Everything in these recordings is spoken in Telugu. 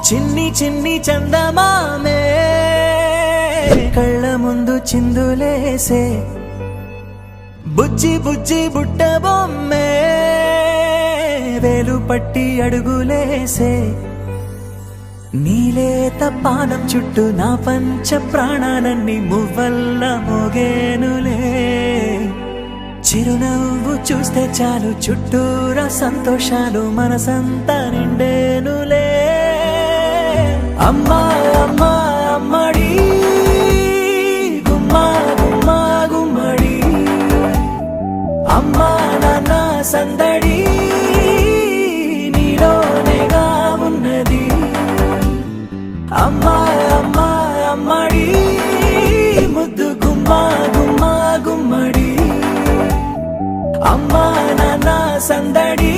చిన్ని చిన్ని చందమామే కళ్ళ ముందు చిందులేసే బుజ్జి బుజ్జి బుట్ట బొమ్మే వేలు పట్టి అడుగులేసే నీలేత పానం చుట్టూ నా పంచ ప్రాణాలన్నీ మువ్వల్ల మోగేనులే చిరునవ్వు చూస్తే చాలు చుట్టూరా సంతోషాలు మనసంతా నిండేనులే అమ్మా అమ్మా అమ్మడి గుమ్మా గుమ్మా గుమ్మడి అమ్మా నాన్న సందడి నీలోనేగా ఉన్నది అమ్మా అమ్మా అమ్మడి ముద్దు గుమ్మా గుమ్మా గుమ్మడి అమ్మా నాన్న సందడి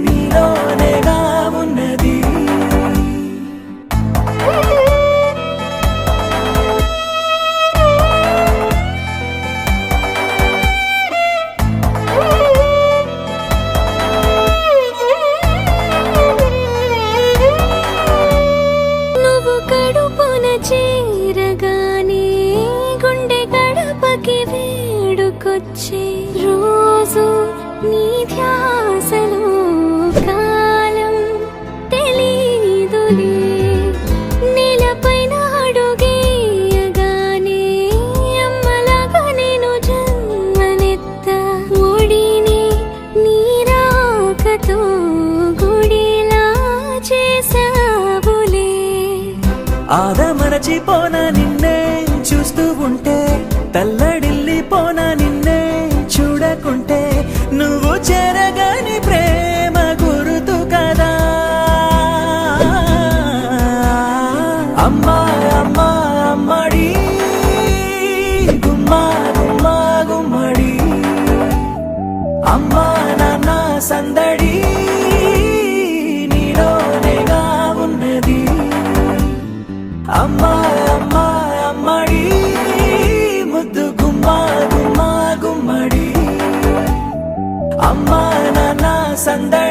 నీలోనేగా ఉన్నది నువ్వు కడుపున చేరగానే గుండె గడపకి వేడుకొచ్చే రోజు నీ ధ్యాసలో కాలం తెలీదులే నేలపైన అడుగేయగానే అమ్మలాగా నేను జన్మనెత్త ఒడిని నీ రాకతో గుడిలా చేసావులే ఆదమరచిపోనా నిన్నే చూస్తూ ఉంటే తల్లడిల్లిపోనా నిన్నే చూడకుంటే నువ్వు చెరగని ప్రేమ గురుతు కదా అమ్మా అమ్మా అమ్మడి గుమ్మా గుమ్మా గుమ్మడి అమ్మా నాన్న సందడి నీలోనేగా ఉన్నది అమ్మా అమ్మా అమ్మడి ముద్దు గుమ్మా గుమ్మా గుమ్మడి అమ్మా నాన్న సందడి